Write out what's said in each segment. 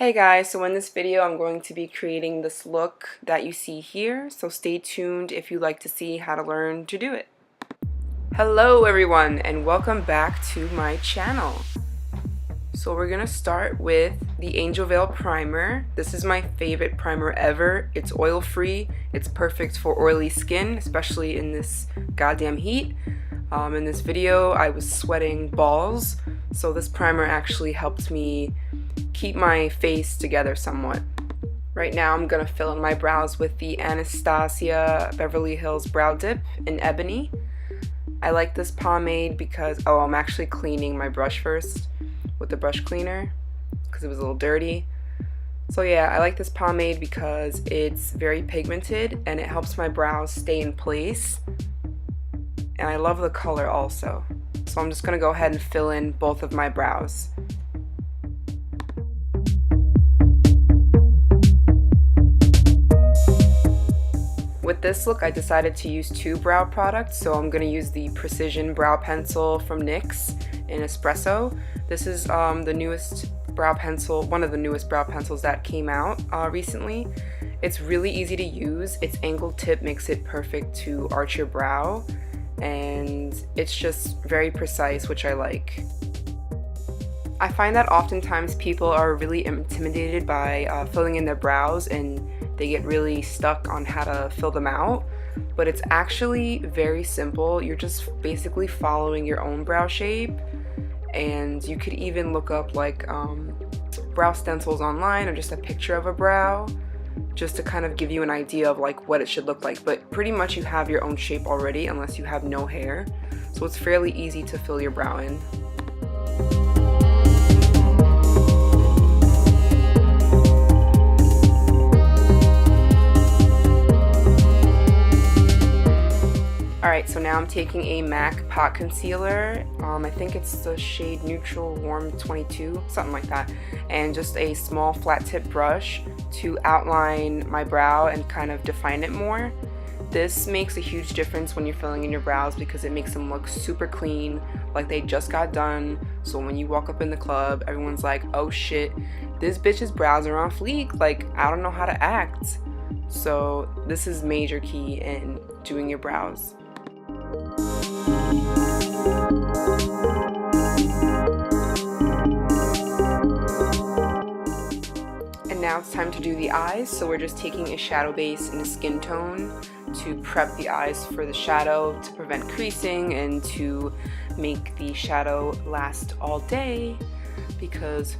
Hey guys, so in this video I'm going to be creating this look that you see here, so stay tuned if you'd like to see how to learn to do it. Hello everyone and welcome back to my channel. So we're gonna start with the Angel Veil Primer. This is my favorite primer ever. It's oil free, it's perfect for oily skin, especially in this goddamn heat. In this video I was sweating balls, so this primer actually helped me keep my face together somewhat. Right now I'm gonna fill in my brows with the Anastasia Beverly Hills Brow Dip in Ebony. I like this pomade because, I'm actually cleaning my brush first with the brush cleaner because it was a little dirty. So yeah, I like this pomade because it's very pigmented and it helps my brows stay in place. And I love the color also. So I'm just gonna go ahead and fill in both of my brows. With this look, I decided to use two brow products, so I'm going to use the Precision Brow Pencil from Nyx in Espresso. This is the newest brow pencil, one of the newest brow pencils that came out recently. It's really easy to use. Its angled tip makes it perfect to arch your brow, and it's just very precise, which I like. I find that oftentimes people are really intimidated by filling in their brows and they get really stuck on how to fill them out, but it's actually very simple. You're just basically following your own brow shape, and you could even look up like brow stencils online or just a picture of a brow just to kind of give you an idea of like what it should look like, but pretty much you have your own shape already unless you have no hair, so it's fairly easy to fill your brow in. Alright, so now I'm taking a MAC Pot Concealer, I think it's the shade Neutral Warm 22, something like that, and just a small flat tip brush to outline my brow and kind of define it more. This makes a huge difference when you're filling in your brows because it makes them look super clean, like they just got done, so when you walk up in the club, everyone's like, oh shit, this bitch's brows are on fleek, like I don't know how to act. So this is major key in doing your brows. And now it's time to do the eyes, so we're just taking a shadow base in a skin tone to prep the eyes for the shadow, to prevent creasing and to make the shadow last all day, because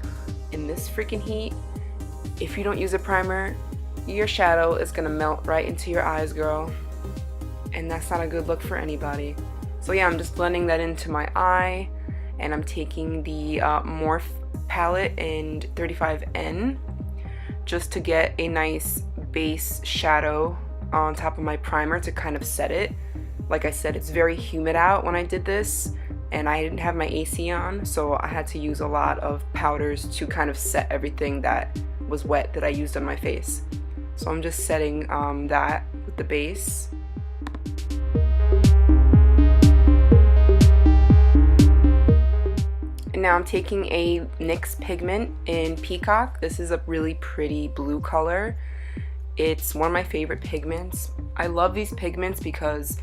in this freaking heat, if you don't use a primer, your shadow is gonna melt right into your eyes, girl, and that's not a good look for anybody. So yeah, I'm just blending that into my eye, and I'm taking the Morph palette in 35N just to get a nice base shadow on top of my primer to kind of set it. Like I said, it's very humid out when I did this, and I didn't have my AC on, so I had to use a lot of powders to kind of set everything that was wet that I used on my face. So I'm just setting that with the base. And now I'm taking a NYX pigment in Peacock. This is a really pretty blue color. It's one of my favorite pigments. I love these pigments because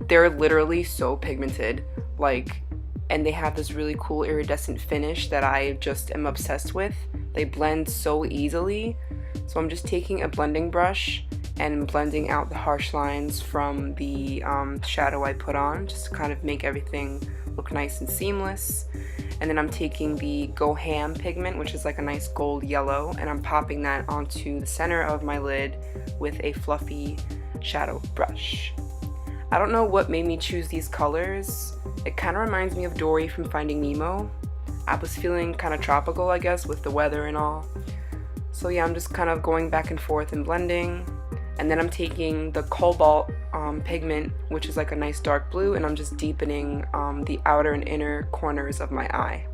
they're literally so pigmented, and they have this really cool iridescent finish that I just am obsessed with. They blend so easily. So I'm just taking a blending brush and blending out the harsh lines from the shadow I put on, just to kind of make everything look nice and seamless. And then I'm taking the H.A.M pigment, which is like a nice gold yellow, and I'm popping that onto the center of my lid with a fluffy shadow brush. I don't know what made me choose these colors. It kind of reminds me of Dory from Finding Nemo. I was feeling kind of tropical, I guess, with the weather and all. So yeah, I'm just kind of going back and forth and blending. And then I'm taking the Cobalt pigment, which is like a nice dark blue, and I'm just deepening the outer and inner corners of my eye.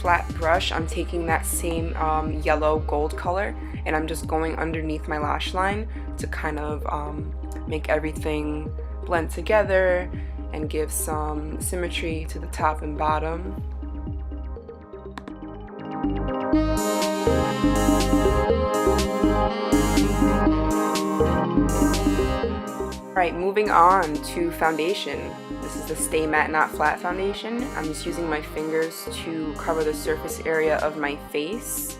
flat brush, I'm taking that same yellow gold color and I'm just going underneath my lash line to kind of make everything blend together and give some symmetry to the top and bottom. Alright, moving on to foundation. This is the Stay Matte Not Flat foundation. I'm just using my fingers to cover the surface area of my face.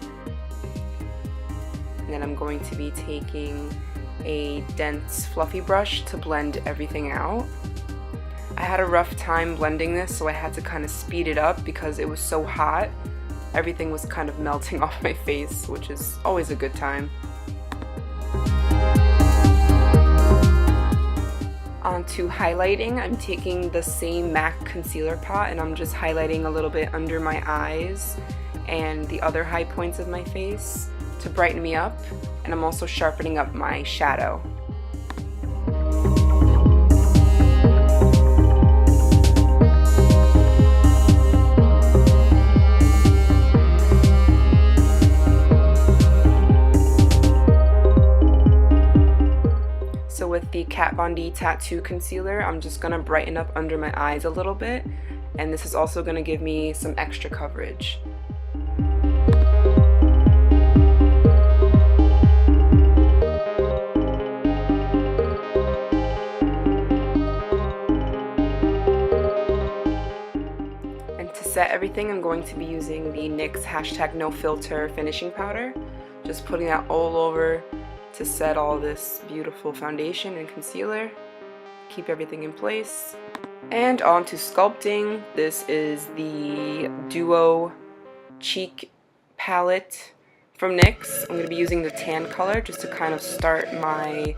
And then I'm going to be taking a dense fluffy brush to blend everything out. I had a rough time blending this, so I had to kind of speed it up because it was so hot. Everything was kind of melting off my face, which is always a good time. On to highlighting. I'm taking the same MAC concealer pot and I'm just highlighting a little bit under my eyes and the other high points of my face to brighten me up, and I'm also sharpening up my shadow. So with the Kat Von D Tattoo Concealer, I'm just going to brighten up under my eyes a little bit, and this is also going to give me some extra coverage. And to set everything, I'm going to be using the NYX #NoFilter finishing powder, just putting that all over to set all this beautiful foundation and concealer, keep everything in place. And on to sculpting. This is the Duo Cheek palette from NYX. I'm going to be using the tan color just to kind of start my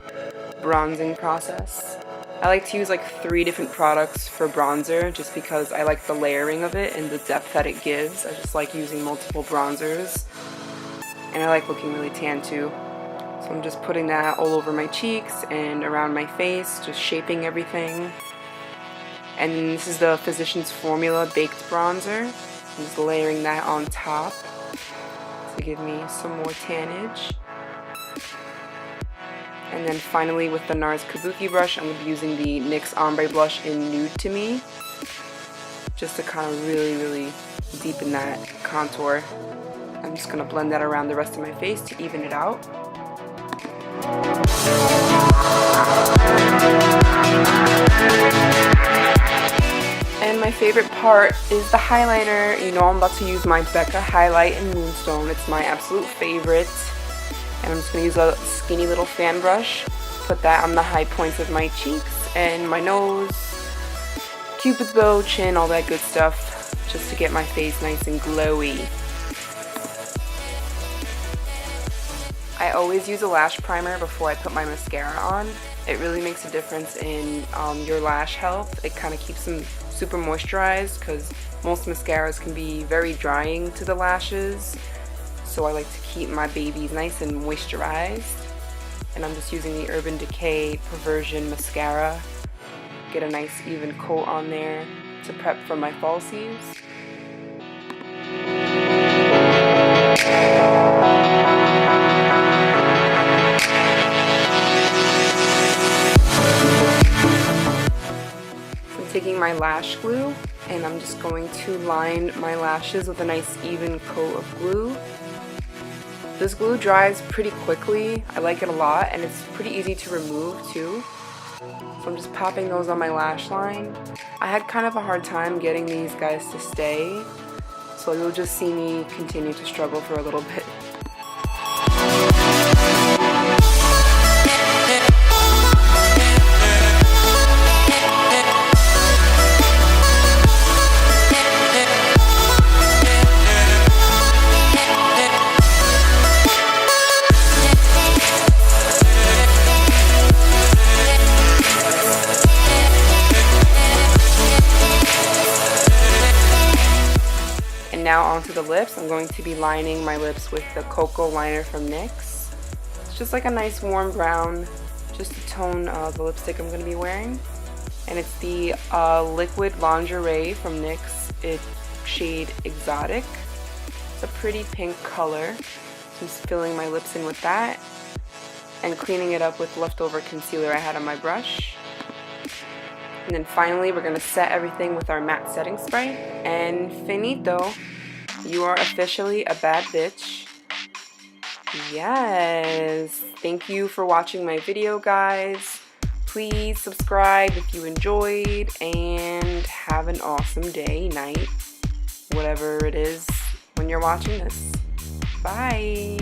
bronzing process. I like to use like 3 different products for bronzer just because I like the layering of it and the depth that it gives. I just like using multiple bronzers, and I like looking really tan too. So I'm just putting that all over my cheeks and around my face, just shaping everything. And this is the Physicians Formula Baked Bronzer. I'm just layering that on top to give me some more tannage. And then finally with the NARS Kabuki brush, I'm going to be using the NYX Ombre blush in Nude to Me, just to kind of really deepen that contour. I'm just going to blend that around the rest of my face to even it out. And my favorite part is the highlighter. You know, I'm about to use my Becca highlight in Moonstone. It's my absolute favorite. And I'm just going to use a skinny little fan brush, put that on the high points of my cheeks and my nose, Cupid's bow, chin, all that good stuff, just to get my face nice and glowy. I always use a lash primer before I put my mascara on. It really makes a difference in your lash health. It kind of keeps them super moisturized because most mascaras can be very drying to the lashes. So I like to keep my babies nice and moisturized. And I'm just using the Urban Decay Perversion mascara. Get a nice even coat on there to prep for my falsies. Taking my lash glue, and I'm just going to line my lashes with a nice even coat of glue. This glue dries pretty quickly. I like it a lot, and it's pretty easy to remove too. So I'm just popping those on my lash line. I had kind of a hard time getting these guys to stay, so you'll just see me continue to struggle for a little bit. Now onto the lips. I'm going to be lining my lips with the Cocoa liner from NYX. It's just like a nice warm brown, just to tone the lipstick I'm going to be wearing. And it's the Liquid Lingerie from NYX. It's shade Exotic. It's a pretty pink color. So I'm just filling my lips in with that and cleaning it up with leftover concealer I had on my brush. And then finally, we're going to set everything with our matte setting spray. And finito. You are officially a bad bitch. Yes. Thank you for watching my video, guys. Please subscribe if you enjoyed. And have an awesome day, night, whatever it is when you're watching this. Bye.